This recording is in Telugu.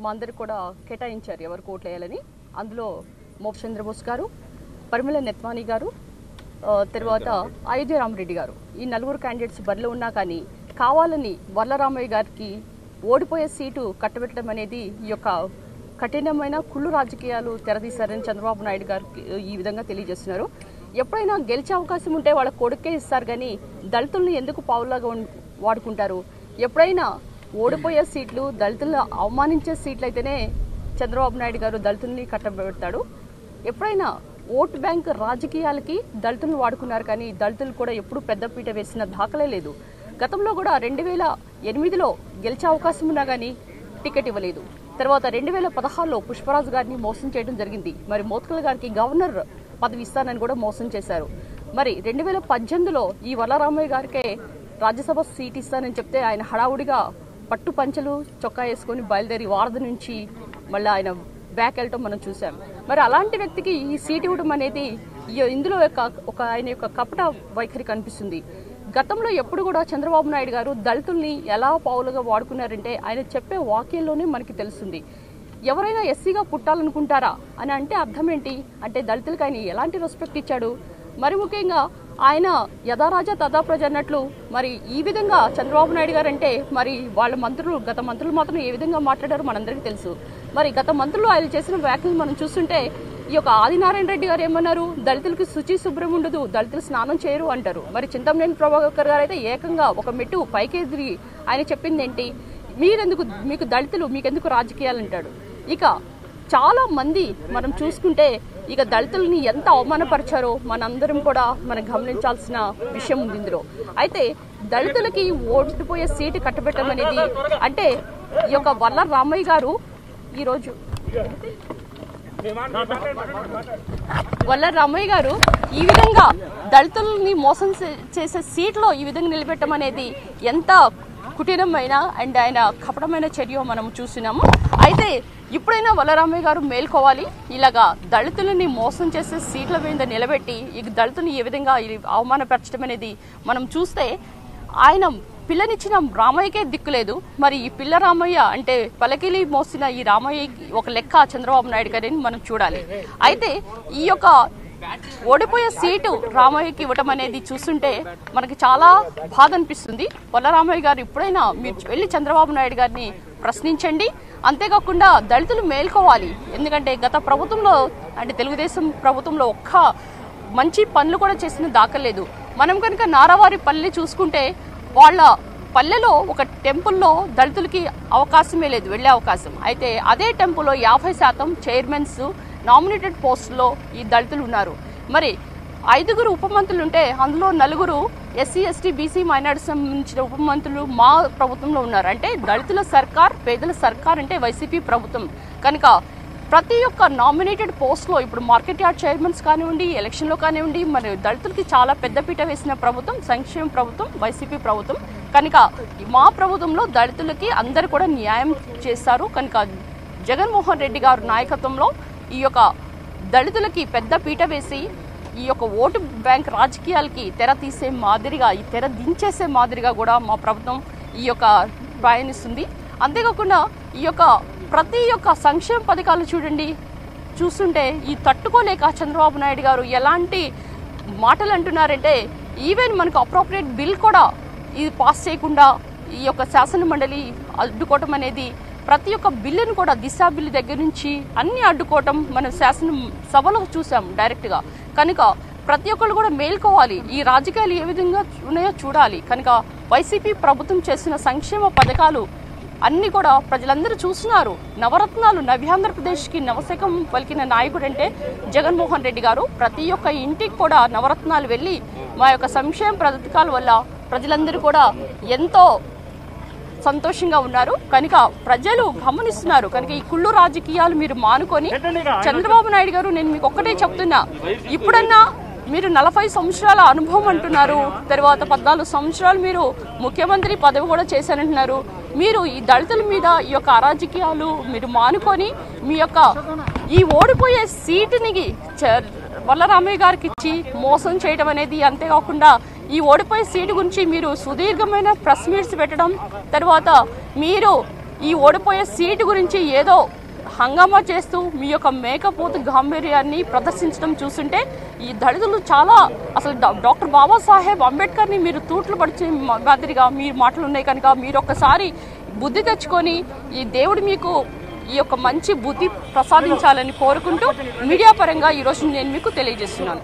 మా అందరికి కూడా కేటాయించారు ఎవరు ఓట్లు వేయాలని. అందులో మోప్ చంద్రబోస్ గారు, పరిమళ నెత్వానీ గారు, తర్వాత అయోధ్య రామరెడ్డి గారు, ఈ నలుగురు క్యాండిడేట్స్ బరిలో ఉన్నా కానీ కావాలని వరలరామయ్య గారికి ఓడిపోయే సీటు కట్టబెట్టడం అనేది ఈ యొక్క కఠినమైన కుళ్ళు రాజకీయాలు తెరదీశారని చంద్రబాబు నాయుడు గారికి ఈ విధంగా తెలియజేస్తున్నారు. ఎప్పుడైనా గెలిచే అవకాశం ఉంటే వాళ్ళ కొడుకే ఇస్తారు కానీ దళితుల్ని ఎందుకు పావులాగా వాడుకుంటారు? ఎప్పుడైనా ఓడిపోయే సీట్లు, దళితులను అవమానించే సీట్లు అయితేనే చంద్రబాబు నాయుడు గారు దళితుల్ని కట్టబెడతాడు. ఎప్పుడైనా ఓటు బ్యాంక్ రాజకీయాలకి దళితులను వాడుకున్నారు కానీ దళితులు కూడా ఎప్పుడు పెద్దపీట వేసిన దాఖలే లేదు. గతంలో కూడా 2008లో గెలిచే అవకాశం ఉన్నా కానీ టికెట్ ఇవ్వలేదు. తర్వాత 2016లో పుష్పరాజు గారిని మోసం చేయడం జరిగింది. మరి మోత్కల్ గారికి గవర్నర్ పదవి ఇస్తానని కూడా మోసం చేశారు. మరి 2018లో ఈ వరలరామయ్య గారికే రాజ్యసభ సీట్ ఇస్తానని చెప్తే ఆయన హడావుడిగా పట్టు పంచలు చొక్కా వేసుకొని బయలుదేరి వారధి నుంచి మళ్ళీ ఆయన బ్యాక్ వెళ్ళటం మనం చూసాం. మరి అలాంటి వ్యక్తికి ఈ సీట్ ఇవ్వడం అనేది ఇందులో ఆయన యొక్క కపట వైఖరి కనిపిస్తుంది. గతంలో ఎప్పుడు కూడా చంద్రబాబు నాయుడు గారు దళితుల్ని ఎలా పావులుగా వాడుకున్నారంటే ఆయన చెప్పే వాక్యంలోనే మనకి తెలుస్తుంది. ఎవరైనా ఎస్సీగా పుట్టాలనుకుంటారా అని అంటే అర్థం ఏంటి అంటే దళితులకి ఆయన ఎలాంటి రెస్పెక్ట్ ఇచ్చాడు? మరి ముఖ్యంగా ఆయన యథారాజా తథా ప్రజ అన్నట్లు మరి ఈ విధంగా చంద్రబాబు నాయుడు గారు అంటే మరి వాళ్ళ మంత్రులు, గత మంత్రులు మాత్రం ఏ విధంగా మాట్లాడారో మనందరికీ తెలుసు. మరి గత మంత్రులు ఆయన చేసిన వ్యాఖ్యలు మనం చూస్తుంటే ఈ యొక్క ఆదినారాయణ రెడ్డి గారు ఏమన్నారు? దళితులకి శుచి శుభ్రం ఉండదు, దళితులు స్నానం చేయరు అంటారు. మరి చింతమనేని ప్రభాకర్ గారు అయితే ఏకంగా ఒక మెట్టు పైకెదిరి ఆయన చెప్పింది ఏంటి? మీకు దళితులు మీకెందుకు రాజకీయాలు అంటాడు. ఇక చాలా మంది మనం చూసుకుంటే ఇక దళితుల్ని ఎంత అవమానపరిచారో మనందరం కూడా మనం గమనించాల్సిన విషయం ఉంది ఇందులో. అయితే దళితులకి ఓడిపోయే సీటు కట్టబెట్టడం అనేది అంటే ఈ యొక్క వరలరామయ్య గారు ఈరోజు వరలరామయ్య గారు ఈ విధంగా దళితుల్ని మోసం చేసే సీట్లో ఈ విధంగా నిలబెట్టడం అనేది ఎంత కుటీరమైన అండ్ ఆయన కపటమైన చర్య మనం చూస్తున్నాము. అయితే ఇప్పుడైనా వరలరామయ్య గారు మేల్కోవాలి. ఇలాగా దళితులని మోసం చేసే సీట్ల మీద నిలబెట్టి ఈ దళితుని ఏ విధంగా అవమానపరచడం అనేది మనం చూస్తే ఆయన పిల్లనిచ్చిన రామయ్యకే దిక్కులేదు. మరి ఈ పిల్ల రామయ్య అంటే పలకిలి మోసిన ఈ రామయ్యకి ఒక లెక్క చంద్రబాబు నాయుడు గారిని మనం చూడాలి. అయితే ఈ యొక్క ఓడిపోయే సీటు రామయ్యకి ఇవ్వటం అనేది చూస్తుంటే మనకి చాలా బాధ అనిపిస్తుంది. వరలరామయ్య గారు ఇప్పుడైనా మీరు వెళ్ళి చంద్రబాబు నాయుడు గారిని ప్రశ్నించండి. అంతేకాకుండా దళితులు మేల్కోవాలి. ఎందుకంటే గత ప్రభుత్వంలో అంటే తెలుగుదేశం ప్రభుత్వంలో ఒక్క మంచి పనులు కూడా చేసిన దాఖలేదు. మనం కనుక నారావారి పల్లె చూసుకుంటే వాళ్ళ పల్లెలో ఒక టెంపుల్లో దళితులకి అవకాశమే లేదు, వెళ్లే అవకాశం. అయితే అదే టెంపుల్లో 50% చైర్మన్స్ నామినేటెడ్ పోస్టులో ఈ దళితులు ఉన్నారు. మరి 5 ఉప మంత్రులు ఉంటే అందులో 4 ఎస్సీ ఎస్టీ బీసీ మైనారిటీ సంబంధించిన ఉప మంత్రులు మా ప్రభుత్వంలో ఉన్నారు. అంటే దళితుల సర్కార్, పేదల సర్కార్ అంటే వైసీపీ ప్రభుత్వం. కనుక ప్రతి ఒక్క నామినేటెడ్ పోస్ట్లో ఇప్పుడు మార్కెట్ యార్డ్ చైర్మన్స్ కానివ్వండి, ఎలక్షన్లో కానివ్వండి, మరి దళితులకి చాలా పెద్దపీట వేసిన ప్రభుత్వం సంక్షేమ ప్రభుత్వం వైసీపీ ప్రభుత్వం. కనుక మా ప్రభుత్వంలో దళితులకి అందరు కూడా న్యాయం చేస్తారు. కనుక జగన్మోహన్ రెడ్డి గారు నాయకత్వంలో ఈ యొక్క దళితులకి పెద్ద పీట వేసి ఈ యొక్క ఓటు బ్యాంక్ రాజకీయాలకి తెర తీసే మాదిరిగా, ఈ తెర దించేసే మాదిరిగా కూడా మా ప్రభుత్వం ఈ యొక్క ప్రయాణిస్తుంది. అంతేకాకుండా ఈ యొక్క ప్రతి ఒక్క సంక్షేమ పథకాలు చూస్తుంటే ఈ తట్టుకోలేక చంద్రబాబు నాయుడు గారు ఎలాంటి మాటలు అంటున్నారంటే ఈవెన్ మనకు అప్రోప్రియేట్ బిల్ కూడా ఇది పాస్ చేయకుండా ఈ యొక్క శాసన మండలి అడ్డుకోవటం అనేది ప్రతి ఒక్క బిల్లును కూడా దిశా బిల్లు దగ్గర నుంచి అన్ని అడ్డుకోవటం మనం శాసన సభలో చూసాం డైరెక్ట్గా. కనుక ప్రతి ఒక్కళ్ళు కూడా మేల్కోవాలి. ఈ రాజకీయాలు ఏ విధంగా ఉన్నాయో చూడాలి. కనుక వైసీపీ ప్రభుత్వం చేసిన సంక్షేమ పథకాలు అన్ని కూడా ప్రజలందరూ చూస్తున్నారు. నవరత్నాలు, నవ్యాంధ్రప్రదేశ్కి నవశకం పలికిన నాయకుడు అంటే జగన్మోహన్ రెడ్డి గారు. ప్రతి ఒక్క ఇంటికి కూడా నవరత్నాలు వెళ్ళి మా యొక్క సంక్షేమ పథకాల వల్ల ప్రజలందరూ కూడా ఎంతో సంతోషంగా ఉన్నారు. కనుక ప్రజలు గమనిస్తున్నారు. కనుక ఈ కుళ్ళు రాజకీయాలు మీరు మానుకొని చంద్రబాబు నాయుడు గారు, నేను మీకు ఒక్కటే చెప్తున్నా, ఇప్పుడన్నా మీరు 40 సంవత్సరాల అనుభవం అంటున్నారు, తర్వాత 14 సంవత్సరాలు మీరు ముఖ్యమంత్రి పదవి కూడా చేశానంటున్నారు. మీరు ఈ దళితుల మీద ఈ యొక్క అరాజకీయాలు మీరు మానుకొని మీ యొక్క ఈ ఓడిపోయే సీటుని వరలరామయ్య గారికి ఇచ్చి మోసం చేయడం అనేది, అంతేకాకుండా ఈ ఓడిపోయే సీటు గురించి మీరు సుదీర్ఘమైన ప్రెస్ మీట్స్ పెట్టడం, తర్వాత మీరు ఈ ఓడిపోయే సీటు గురించి ఏదో హంగామా చేస్తూ మీ యొక్క మేకపోతు గాంభీర్యాన్ని ప్రదర్శించడం చూస్తుంటే ఈ దళితులు చాలా అసలు డాక్టర్ బాబాసాహెబ్ అంబేద్కర్ని మీరు తూట్లు పడిచే మాదిరిగా మీరు మాటలు ఉన్నాయి కనుక మీరు ఒక్కసారి బుద్ధి తెచ్చుకొని ఈ దేవుడు మీకు ఈ యొక్క మంచి బుద్ధి ప్రసాదించాలని కోరుకుంటూ మీడియా పరంగా ఈరోజు నేను మీకు తెలియజేస్తున్నాను.